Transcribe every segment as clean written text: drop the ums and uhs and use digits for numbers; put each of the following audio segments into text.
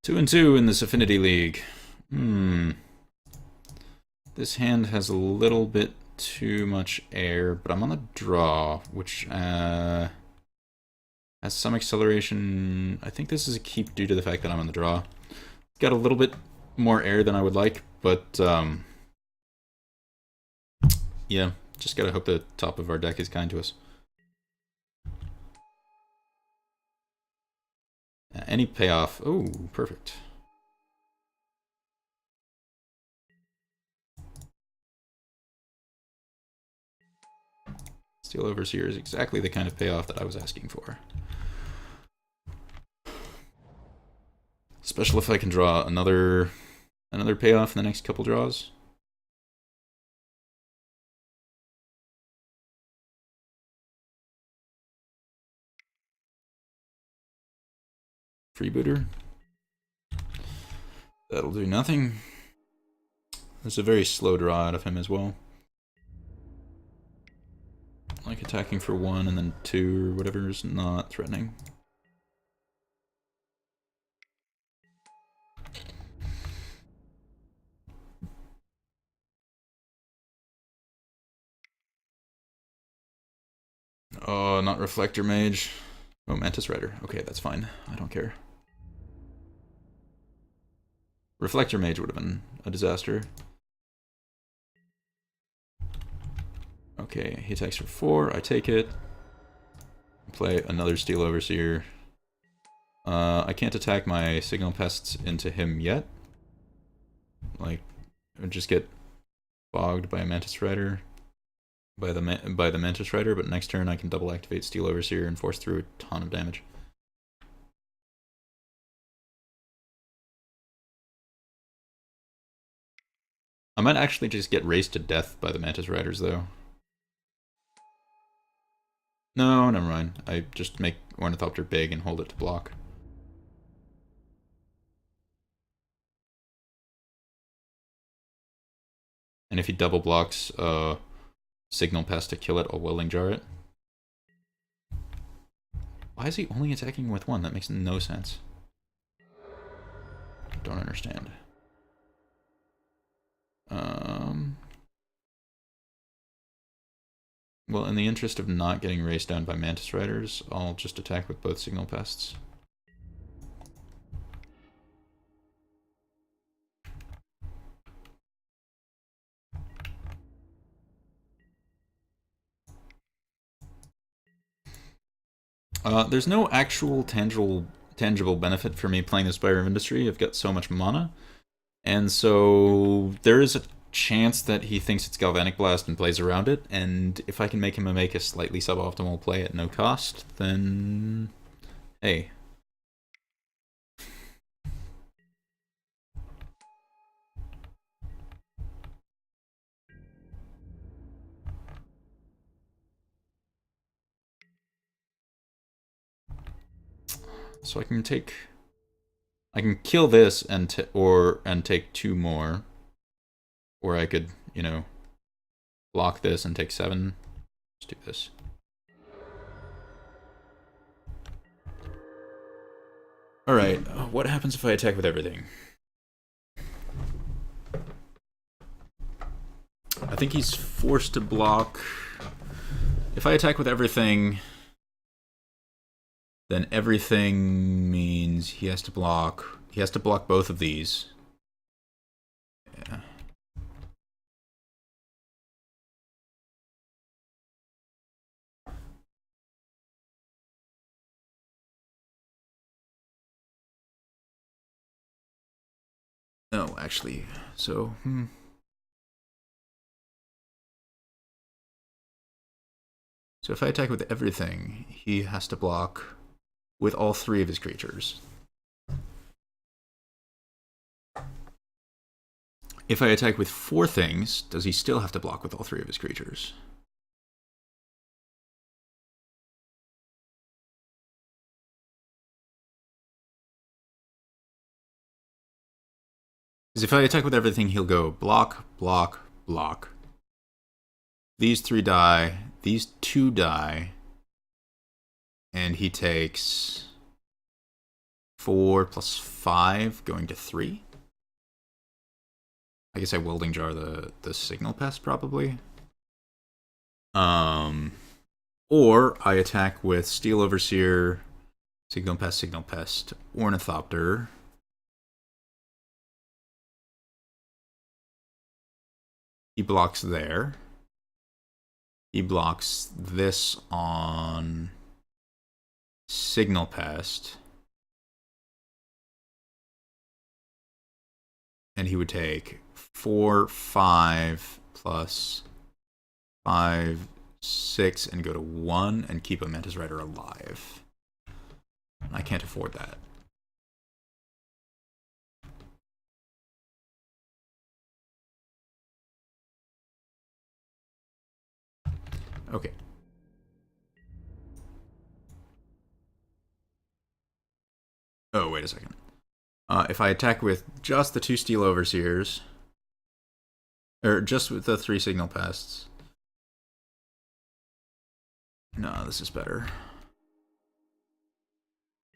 2-2 in this Affinity League. This hand has a little bit too much air, but I'm on the draw, which has some acceleration. I think this is a keep due to the fact that I'm on the draw. Got a little bit more air than I would like, but yeah, just gotta hope the top of our deck is kind to us. Any payoff. Oh, perfect. Steel Overseer is exactly the kind of payoff that I was asking for. Especially if I can draw another payoff in the next couple draws. Freebooter. That'll do nothing. There's a very slow draw out of him as well. Like attacking for 1 and then 2 or whatever is not threatening. Oh, not Reflector Mage. Oh, Mantis Rider. Okay, that's fine. I don't care. Reflector Mage would have been a disaster. Okay, he attacks for 4. I take it. Play another Steel Overseer. I can't attack my Signal Pests into him yet. Like, I would just get bogged by a Mantis Rider. By the Mantis Rider, but next turn I can double activate Steel Overseer and force through a ton of damage. I might actually just get raced to death by the Mantis Riders, though. No, never mind. I just make Ornithopter big and hold it to block. And if he double blocks Signal Pest to kill it, I'll Willing Jar it. Why is he only attacking with 1? That makes no sense. Don't understand. Well, in the interest of not getting raced down by Mantis Riders, I'll just attack with both Signal Pests. There's no actual tangible benefit for me playing the Spire of Industry. I've got so much mana. And so there is a chance that he thinks it's Galvanic Blast and plays around it, and if I can make him make a slightly suboptimal play at no cost, then hey. So I can kill this and take 2 more, or I could, you know, block this and take 7. Let's do this. Alright, what happens if I attack with everything? I think he's forced to block. If I attack with everything, then everything means he has to block. He has to block both of these. Yeah. No, actually, so So if I attack with everything, he has to block with all 3 of his creatures. If I attack with 4 things, does he still have to block with all 3 of his creatures? Because if I attack with everything, he'll go block, block, block. These 3 die, these 2 die, and he takes 4 plus 5 going to 3. I guess I Welding Jar the Signal Pest, probably. Or I attack with Steel Overseer, Signal Pest, Ornithopter. He blocks there. He blocks this on Signal Pest. And he would take 4, 5 plus 5, 6 and go to 1 and keep a Mantis Rider alive. I can't afford that. Okay. Oh, wait a second. If I attack with just the 2 Steel Overseers, or just with the 3 Signal Pests. No, this is better.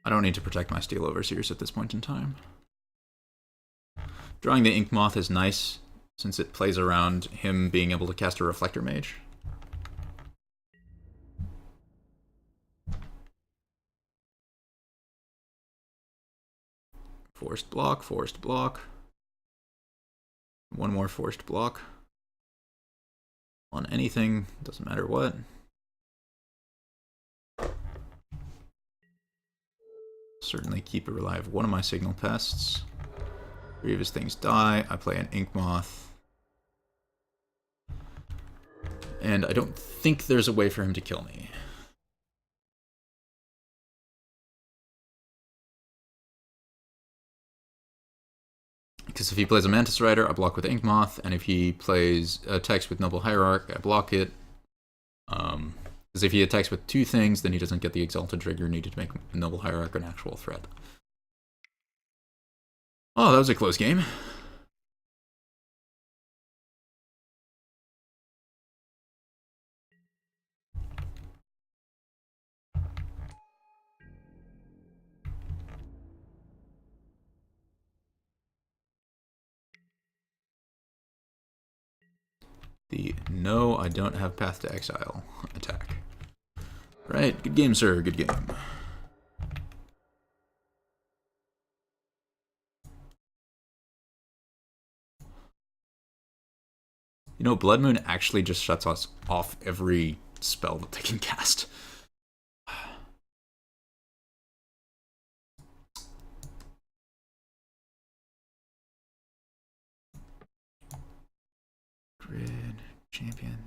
I don't need to protect my Steel Overseers at this point in time. Drawing the Ink Moth is nice, since it plays around him being able to cast a Reflector Mage. Forced block, forced block. One more forced block. On anything, doesn't matter what. Certainly keep it alive. One of my Signal Pests. 3 of his things die. I play an Ink Moth. And I don't think there's a way for him to kill me. Because if he plays a Mantis Rider, I block with Ink Moth, and if he plays attacks with Noble Hierarch, I block it. Because if he attacks with 2 things, then he doesn't get the Exalted trigger needed to make Noble Hierarch an actual threat. Oh, that was a close game. The no, I don't have Path to Exile attack. Right, good game, sir, good game. You know, Blood Moon actually just shuts us off every spell that they can cast. Grid, champion.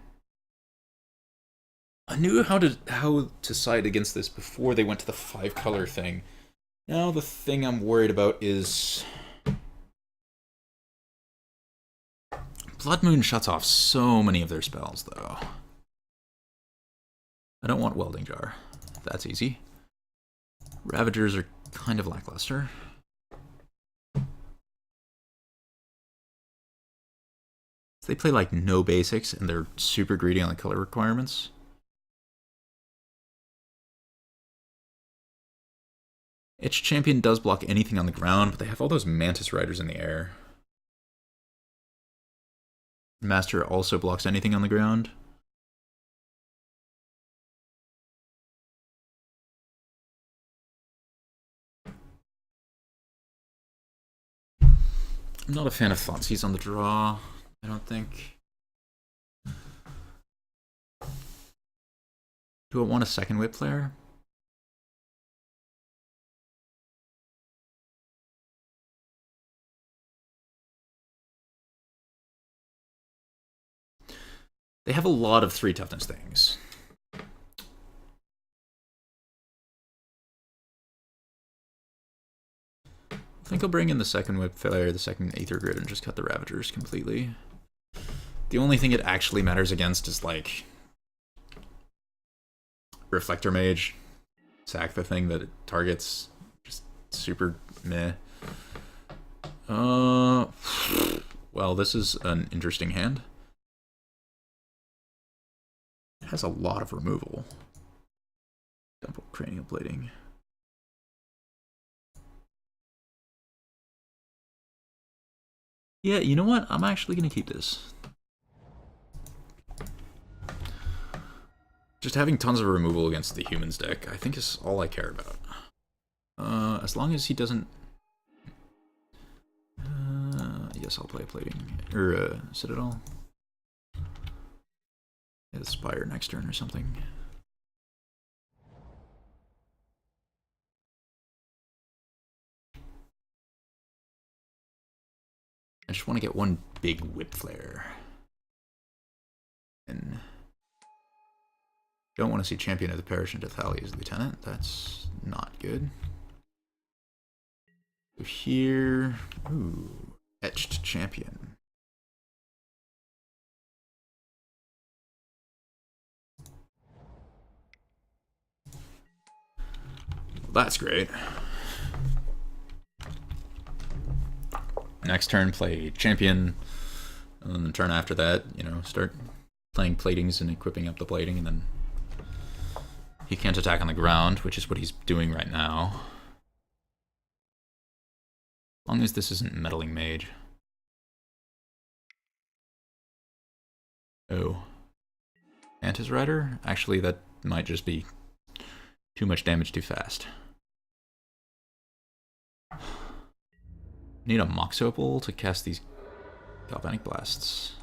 I knew how to side against this before they went to the 5-color thing. Now the thing I'm worried about is Blood Moon shuts off so many of their spells, though. I don't want Welding Jar. That's easy. Ravagers are kind of lackluster. They play like no basics and they're super greedy on the color requirements. Itch Champion does block anything on the ground, but they have all those Mantis Riders in the air. Master also blocks anything on the ground. I'm not a fan of Thoughtseize on the draw, I don't think. Do I want a second Whip Flare? They have a lot of 3 toughness things. I think I'll bring in the second Whip Flare, the second Aether Grid, and just cut the Ravagers completely. The only thing it actually matters against is, like, Reflector Mage. Sack the thing that it targets. Just super meh. Well, this is an interesting hand. It has a lot of removal. Double Cranial Plating. Yeah, you know what? I'm actually going to keep this. Just having tons of removal against the humans deck, I think, is all I care about. As long as he doesn't... yes, I'll play Plating. Or, Citadel. Yeah, the Spire next turn or something. I just want to get one big Whip Flare. And don't want to see Champion of the Parish into Thalia's Lieutenant. That's not good. So here... Ooh, Etched Champion. Well, that's great. Next turn, play Champion. And then the turn after that, you know, start playing Platings and equipping up the Plating, and then he can't attack on the ground, which is what he's doing right now. As long as this isn't Meddling Mage. Oh. Mantis Rider? Actually, that might just be too much damage too fast. Need a Mox Opal to cast these Galvanic Blasts.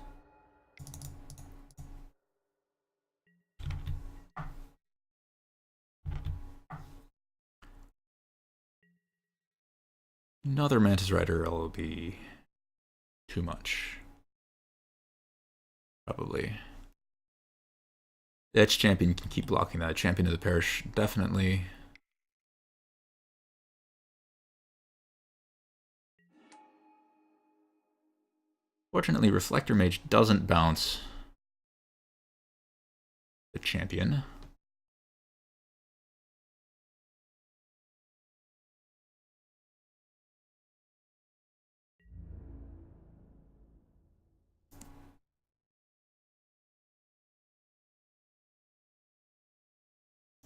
Another Mantis Rider will be too much. Probably. The Etched Champion can keep blocking that. Champion of the Parish, definitely. Fortunately, Reflector Mage doesn't bounce the Champion.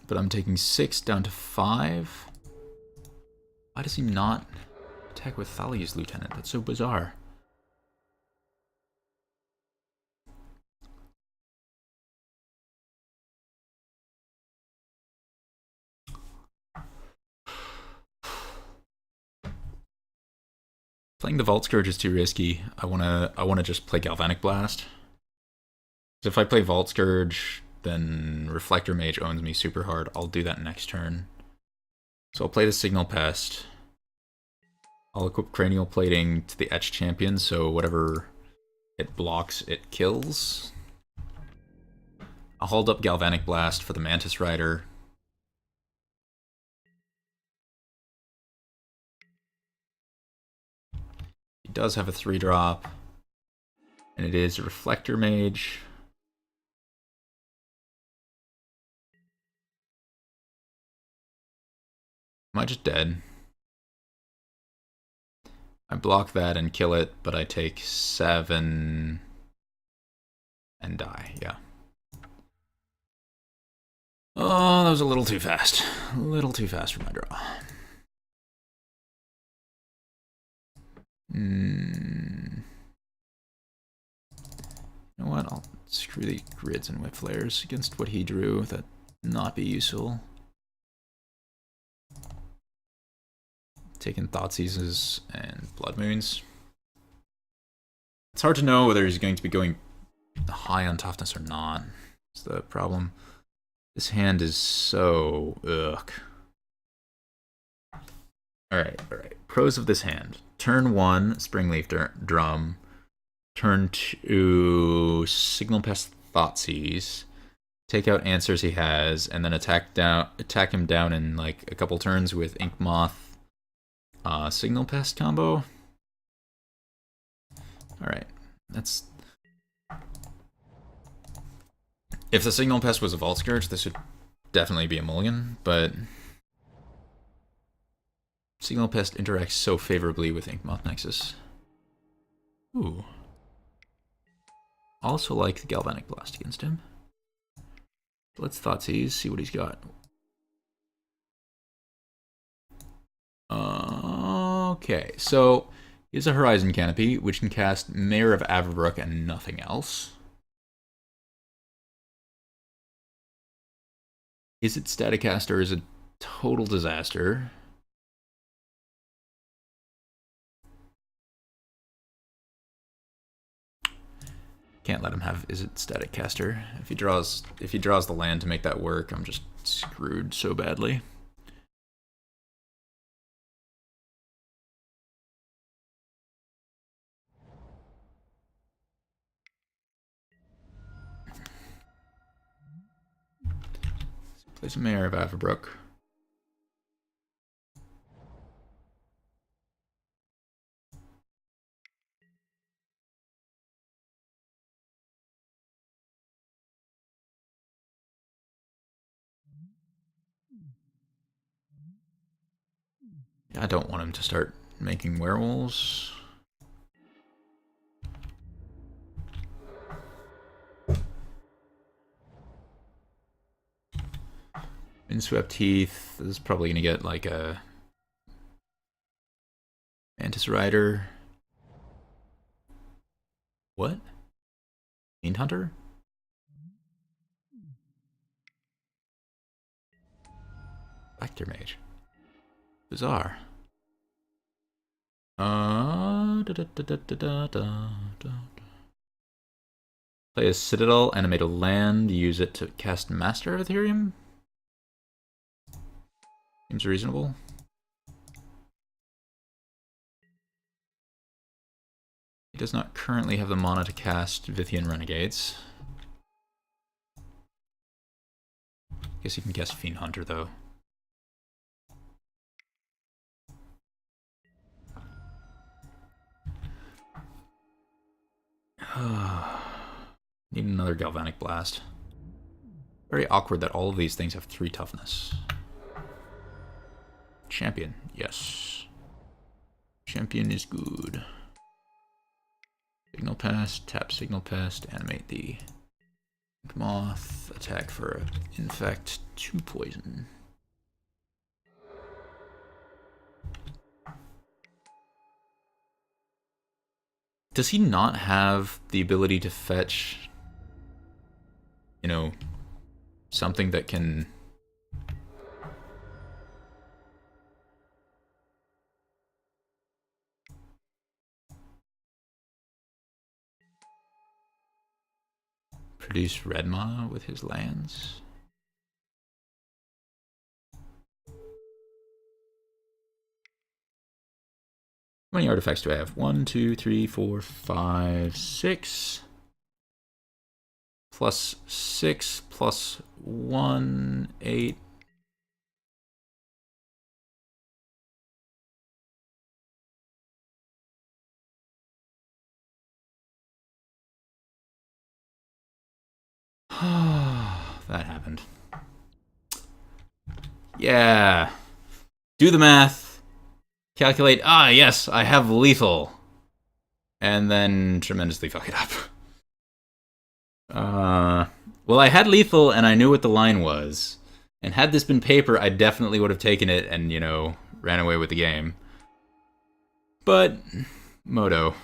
But I'm taking 6 down to 5. Why does he not attack with Thalia's Lieutenant? That's so bizarre. Playing the Vault Scourge is too risky. I wanna just play Galvanic Blast. So if I play Vault Scourge, then Reflector Mage owns me super hard. I'll do that next turn. So I'll play the Signal Pest. I'll equip Cranial Plating to the Etched Champion, so whatever it blocks, it kills. I'll hold up Galvanic Blast for the Mantis Rider. He does have a 3-drop, and it is a Reflector Mage. Am I just dead? I block that and kill it, but I take 7 and die, yeah. Oh, that was a little too fast. A little too fast for my draw. You know what? I'll screw the grids and whip flares against what he drew. That not be useful. Taking Thoughtseizes and Blood Moons. It's hard to know whether he's going to be going high on toughness or not. That's the problem. This hand is so ugh. Alright. Pros of this hand. Turn 1, Springleaf Drum. Turn 2, Signal Pest Thoughtseize. Take out answers he has, and then attack him down in like a couple turns with Ink Moth. Signal Pest combo. Alright. That's... If the Signal Pest was a Vault Scourge, this would definitely be a mulligan, but... Signal Pest interacts so favorably with Inkmoth Nexus. Ooh. Also like the Galvanic Blast against him. Let's Thoughtseize, see what he's got. Okay, so is a Horizon Canopy, which can cast Mayor of Averbrook and nothing else. Is it Staticaster is a total disaster. Can't let him have Is it Staticaster. If he draws the land to make that work, I'm just screwed so badly. Play some Mayor of Averbrook. I don't want him to start making werewolves. Windswept Heath is probably going to get like a Mantis Rider. What? Fiend Hunter? Vector Mage. Bizarre. Play a Citadel, animate a land, use it to cast Master of Ethereum? Seems reasonable. He does not currently have the mana to cast Vithian Renegades. Guess he can cast Fiend Hunter, though. Need another Galvanic Blast. Very awkward that all of these things have 3 toughness. Champion, yes. Champion is good. Signal Pest, tap Signal Pest, animate the Moth, attack for Infect, 2 poison. Does he not have the ability to fetch, you know, something that can... produce red mana with his lands? How many artifacts do I have? 1, 2, 3, 4, 5, 6. Plus 6, plus 1, 8. That happened. Yeah. Do the math. Calculate. Ah, yes, I have lethal. And then tremendously fuck it up. Well, I had lethal and I knew what the line was. And had this been paper, I definitely would have taken it and, you know, ran away with the game. But, Moto.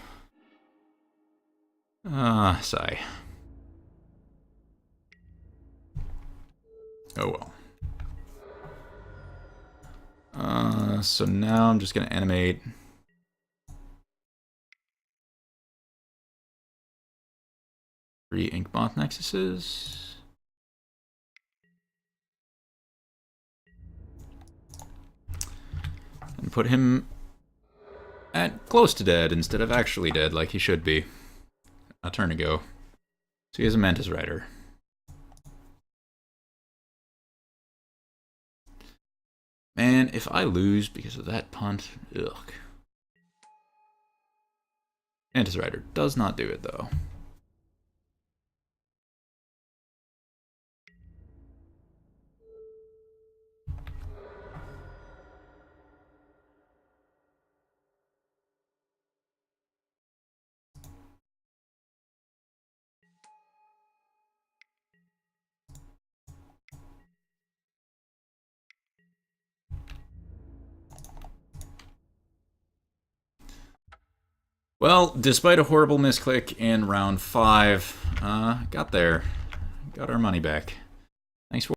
Sigh. Oh well. So now I'm just gonna animate 3 Inkmoth Nexuses. And put him at close to dead instead of actually dead like he should be a turn ago. So he has a Mantis Rider. Man, if I lose because of that punt, ugh. Mantis Rider does not do it, though. Well, despite a horrible misclick in round 5, got there. Got our money back. Thanks for